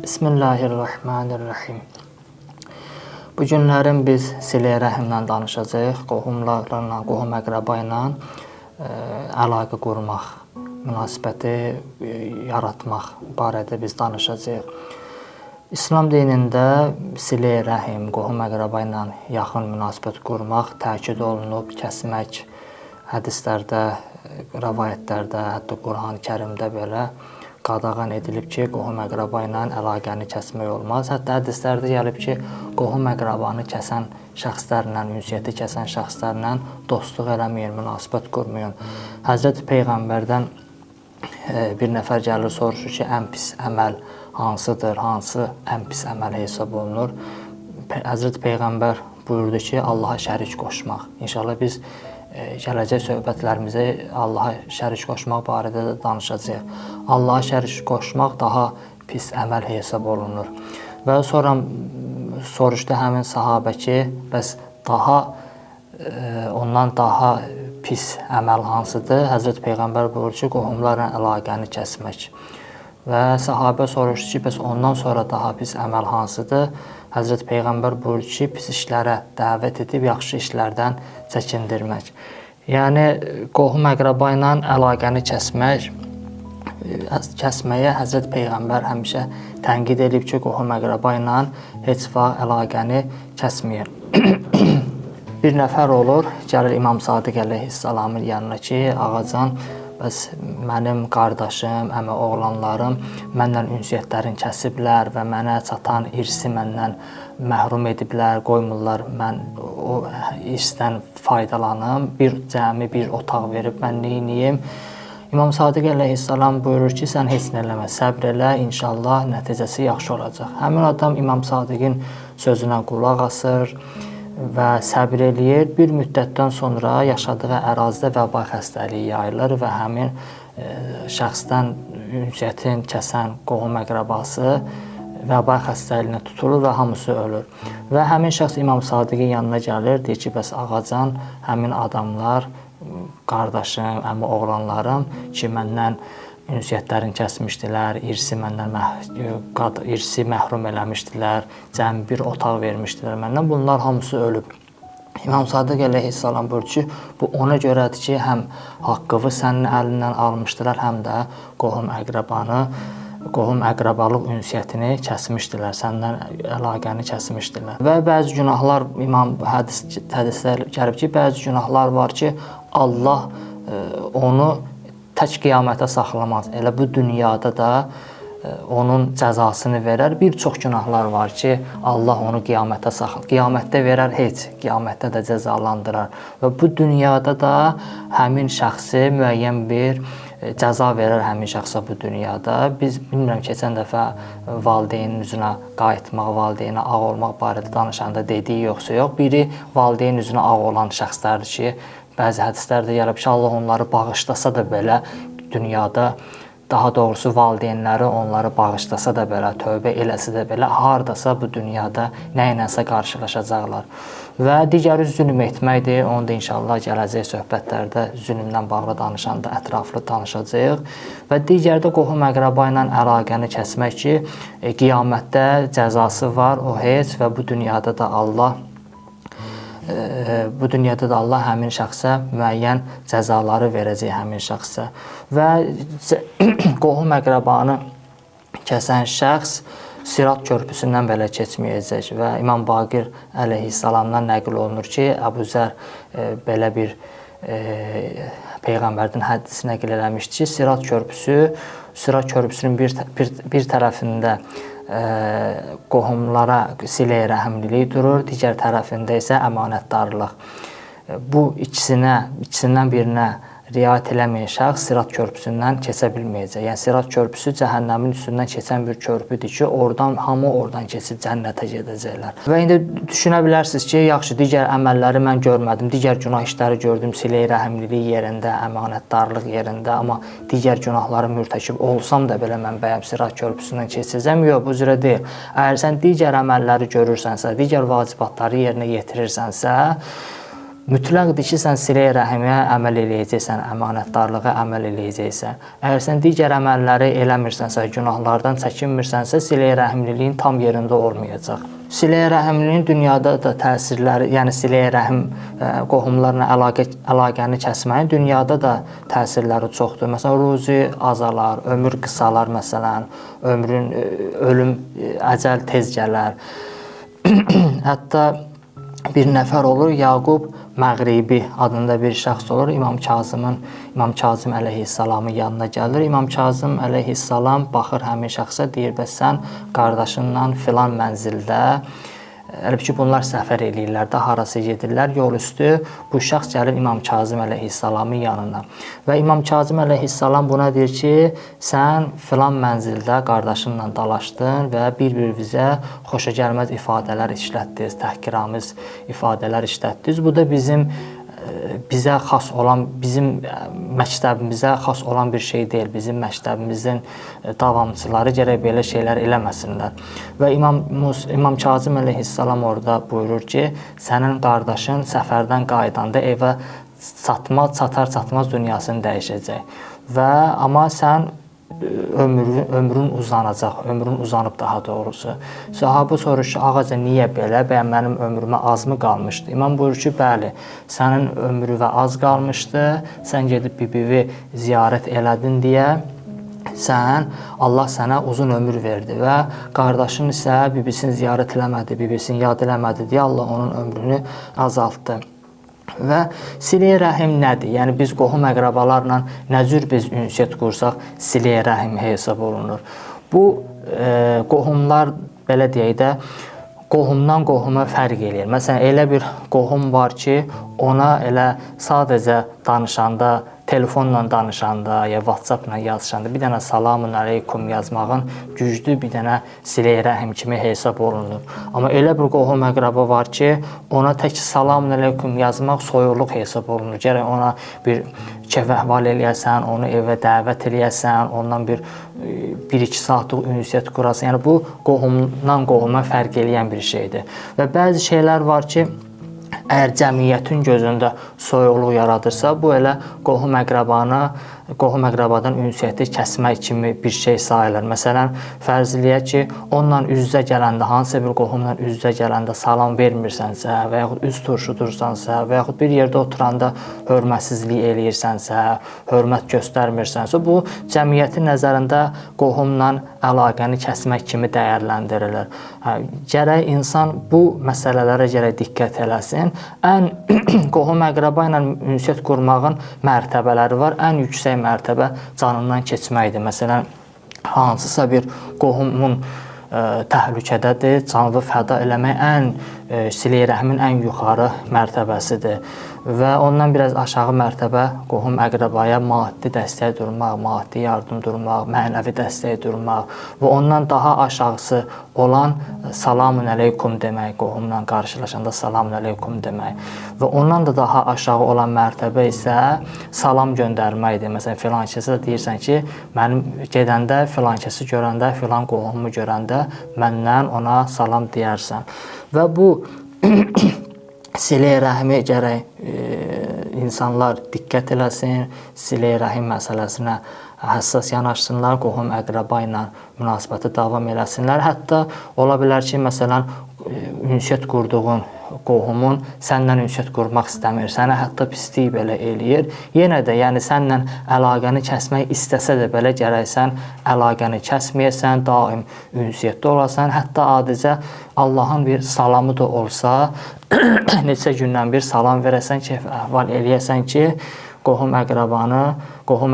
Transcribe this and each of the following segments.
Bismillahirrahmanirrahim. Bu günlərin biz silə rəhimlə danışacağıq. Qohumlarla, qohum əqrəba ilə əlaqə qurmaq, münasibəti yaratmaq barədə biz danışacağıq. İslam dinində silə rəhim, qohum əqrəba ilə yaxın münasibət qurmaq təkid olunub, kəsmək hədislərdə, rəvayətlərdə, hətta Quran-ı Kərimdə belə qadağan edilib ki, qohum əqrəba ilə əlaqəni kəsmək olmaz. Hətta hədislərdə gəlib ki, qohum əqrəbanı kəsən şəxslərlə, ünsiyyəti kəsən şəxslərlə dostluq eləməyin, münasibət qurmayın. Həzrəti Peyğəmbərdən bir nəfər gəlir, soruşur ki, ən pis əməl hansıdır, hansı ən pis əməl hesab olunur? Həzrəti Peyğəmbər buyurdu ki, Allaha şərik qoşmaq. İnşallah biz gələcək söhbətlərimizə Allaha şərik qoşmaq barədə də danışacağıq. Allaha şərik qoşmaq daha pis əməl hesab olunur. Və sonra soruşdu həmin sahabə ki, bəs ondan daha pis əməl hansıdır? Həzrəti Peyğəmbər buyurur ki, qohumlarla əlaqəni kəsmək. Və sahabə soruşdu ki, bəs ondan sonra daha pis əməl hansıdır? Həzrəti Peyğəmbər buyurur ki, pis işlərə dəvət edib yaxşı işlərdən çəkindirmək. Yəni, qohum əqrəba ilə əlaqəni kəsməyə Həzrəti Peyğəmbər həmişə tənqid edib ki, qohum əqrəba ilə heç vaxt əlaqəni kəsməyin. Bir nəfər olur, gəlir İmam Sadiq əleyhissalamın yanına ki, ağacan, bəs mənim qardaşım, əmi oğlanlarım məndən ünsiyyətlərini kəsiblər və mənə çatan irsi məndən məhrum ediblər, qoymurlar mən o irsdən faydalanım, cəmi bir otaq verib mən neyniyim? İmam Sadiq əleyhissalam buyurur ki, sən heç nə eləmə, səbr elə, inşallah nəticəsi yaxşı olacaq. Həmin adam İmam Sadiqin sözünə qulaq asır və səbr eləyir. Bir müddətdən sonra yaşadığı ərazidə vəba xəstəliyi yayılır və həmin şəxsdən ünsiyyətin kəsən qohum əqrəbası vəba xəstəliyinə tutulur və hamısı ölür. Və həmin şəxs İmam Sadiqin yanına gəlir, deyir ki, bəs ağacan, həmin adamlar, qardaşım, əmi oğlanlarım ki, məndən ünsiyyətlərini kəsmişdilər, irsi məhrum eləmişdilər, cəmi bir otaq vermişdilər məndən, bunlar hamısı ölüb. İmam Sadiq əleyhissalam buyurur ki, bu ona görədir ki, həm haqqıvı sənin əlindən almışdılar, həm də qohum əqrəbalıq ünsiyyətini kəsmişdilər, səndən əlaqəni kəsmişdilər. Və bəzi günahlar, hədislər gəlib ki, bəzi günahlar var ki, Allah onu tək qiyamətə saxlamaz. Elə bu dünyada da onun cəzasını verər. Bir çox günahlar var ki, Allah onu qiyamətə saxlar. Qiyamətdə verər heç, qiyamətdə də cəzalandırar. Və bu dünyada da həmin şəxsi müəyyən bir cəza verər həmin şəxsə bu dünyada. Biz bilmirəm, keçən dəfə valideynin üzünə qayıtmaq, valideynə ağ olmaq barədə danışanda dediyi yoxsa yox. Biri valideyn üzünə ağ olan şəxslərdir ki, bəzi hədislərdə gəlib ki, Allah onları bağışlasa da belə dünyada, daha doğrusu valideynləri onları bağışlasa da belə, tövbə eləsə də belə, hardasa bu dünyada nə ilənsə qarşılaşacaqlar. Və digəri zülm etməkdir. Onu da inşallah gələcək söhbətlərdə zülmdən bağlı danışanda ətraflı danışacağıq. Və digəri də qohum əqrəba ilə əlaqəni kəsmək ki, qiyamətdə cəzası var, o heç və bu dünyada da Allah həmin şəxsə müəyyən cəzaları verəcək həmin şəxsə. Və qohum əqrəbanı kəsən şəxs Sirat körpüsündən belə keçməyəcək və İmam Baqir əleyhissalamdan nəql olunur ki, Əbu Zər belə bir Peyğəmbərdən hədisi nəql eləmişdi ki, Sirat körpüsünün bir tərəfində qohumlara silə rəhimlilik durur, digər tərəfində isə əmanətdarlıq. Bu ikisindən birinə riayət eləməyən şəxs Sirat körpüsündən keçə bilməyəcək. Yəni, Sirat körpüsü cəhənnəmin üstündən keçən bir körpüdür ki, hamı oradan keçib cənnətə gedəcəklər. Və indi düşünə bilərsiniz ki, yaxşı, digər əməlləri mən görmədim, digər günah işləri gördüm, silə rəhimlilik yerində, əmanətdarlıq yerində, amma digər günahları mürtəkib olsam da belə mən bəyəm Sirat körpüsündən keçəcəm, yox, bu cürə deyil. Əgər sən digər əməlləri görürsənsə, digər vacibatları yerinə yetirirsənsə, mütləqdir ki, sən silə-i rəhimə əməl eləyəcəksən, əmanətdarlığa əməl eləyəcəksən. Əgər sən digər əməlləri eləmirsənsə, günahlardan çəkinmirsənsə, silə-i rəhimliliyin tam yerində olmayacaq. Silə-i rəhimliliyin dünyada da təsirləri, yəni silə-i rəhim qohumlarla əlaqəni kəsməyin dünyada da təsirləri çoxdur. Məsələn, ruzi azalar, ömür qısalar məsələn, ölüm, əcəl tez gələr. Hətta bir nəfər olur, Yaqub Məğribi adında bir şəxs olur. İmam Kazım əleyhissalamın yanına gəlir. İmam Kazım əleyhissalam baxır həmin şəxsə, deyir, bəs sən qardaşınla filan mənzildə, əlbəttə ki, bunlar səfər eləyirlər də, harasa gedirlər, yol üstü bu şəxs gəlir İmam Kazım əleyhissalamın yanına. Və İmam Kazım əleyhissalam buna deyir ki, sən filan mənzildə qardaşınla dalaşdın və bir-birinizə xoşagəlməz ifadələr işlətdiniz, təhqiramiz ifadələr işlətdiniz. Bu da bizə xas olan, bizim məktəbimizə xas olan bir şey deyil. Bizim məktəbimizin davamçıları gərək belə şeylər eləməsinlər. Və İmam Kazım əleyhissalam orada buyurur ki, sənin qardaşın səfərdən qayıdanda evə çatar-çatmaz dünyasını dəyişəcək. Amma sən ömrün uzanacaq, ömrün uzanıb daha doğrusu. Sahabə soruşur ki, ağaca niyə belə? Bəyəm mənim ömrümə az mı qalmışdı? İmam buyurur ki, bəli, sənin ömrünə az qalmışdı, sən gedib bibivi ziyarət elədin deyə Allah sənə uzun ömür verdi və qardaşın isə bibisini ziyarət eləmədi, bibisini yad eləmədi deyə Allah onun ömrünü azaltdı. Və silə-i rəhim nədir? Yəni biz qohum əqrabalarla nə cür biz ünsiyyət qursaq silə-i rəhim hesab olunur. Bu qohumlar belə deyək də qohumdan qohuma fərq eləyir. Məsələn, elə bir qohum var ki, ona elə sadəcə danışanda, telefonla danışanda ya WhatsApp-la yazışanda bir dənə salamun aleykum yazmağın güclü bir dənə silə-i rəhim kimi hesab olunur. Amma elə bir qohum əqraba var ki, ona tək salamun aleykum yazmaq soyuqluq hesab olunur. Gərək ona bir kef-əhval eləyəsən, onu evə dəvət eləyəsən, ondan bir-iki saatlıq ünsiyyət qurasan. Yəni bu qohumdan qohuma fərq eləyən bir şeydir. Və bəzi şeylər var ki, əgər cəmiyyətin gözündə soyuqluq yaradırsa, bu elə qohum əqrabadan ünsiyyəti kəsmək kimi bir şey sayılır. Məsələn, fərz eləyək ki, onunla üz-üzə gələndə, hansısa bir qohumla üz-üzə gələndə salam vermirsənsə və yaxud üz turşudursansa və yaxud bir yerdə oturanda hörmətsizlik eləyirsənsə, hörmət göstərmirsənsə, bu cəmiyyətin nəzərində qohumla əlaqəni kəsmək kimi dəyərləndirilir. Gərək insan bu məsələlərə diqqət eləsin. Ən qohum əqraba ilə ünsiyyət qurmağın mərtəbələri var. Ən yüksək mərtəbə canından keçməkdir. Məsələn, hansısa bir qohumun təhlükədədir, canını fəda eləmək silə-i rəhmin ən yuxarı mərtəbəsidir. Və ondan biraz aşağı mərtəbə qohum əqrabaya maddi dəstək durmaq, maddi yardım durmaq, mənəvi dəstək durmaq və ondan daha aşağısı olan salamun aleykum demək, qohumla qarşılaşanda salamun aleykum demək və ondan da daha aşağı olan mərtəbə isə salam göndərməkdir. Məsələn, filan kəsə deyirsən ki, mənim gedəndə filan kəsi görəndə, filan qohumumu görəndə məndən ona salam deyərsən. Və bu silə-i rəhimi gərək insanlar diqqət eləsin, silə-i rəhim məsələsinə həssas yanaşsınlar, qohum əqraba ilə münasibəti davam eləsinlər. Hətta ola bilər ki, məsələn, ünsiyyət qurduğun qohumun səndən ünsiyyət qurmaq istəmir, sənə hətta pislik belə eləyir. Yenə də, yəni sənlə əlaqəni kəsmək istəsə də belə gərək sən əlaqəni kəsməyəsən, daim ünsiyyətdə olasan. Hətta adicə Allahın bir salamı da olsa, neçə gündən bir salam verəsən ki, əhval eləyəsən ki, qohum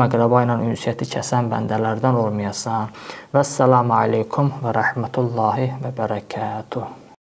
əqraba ilə ünsiyyəti kəsən bəndələrdən olmayasan. Vəssalamu aleykum və rəhmətullahi və bərəkətuh.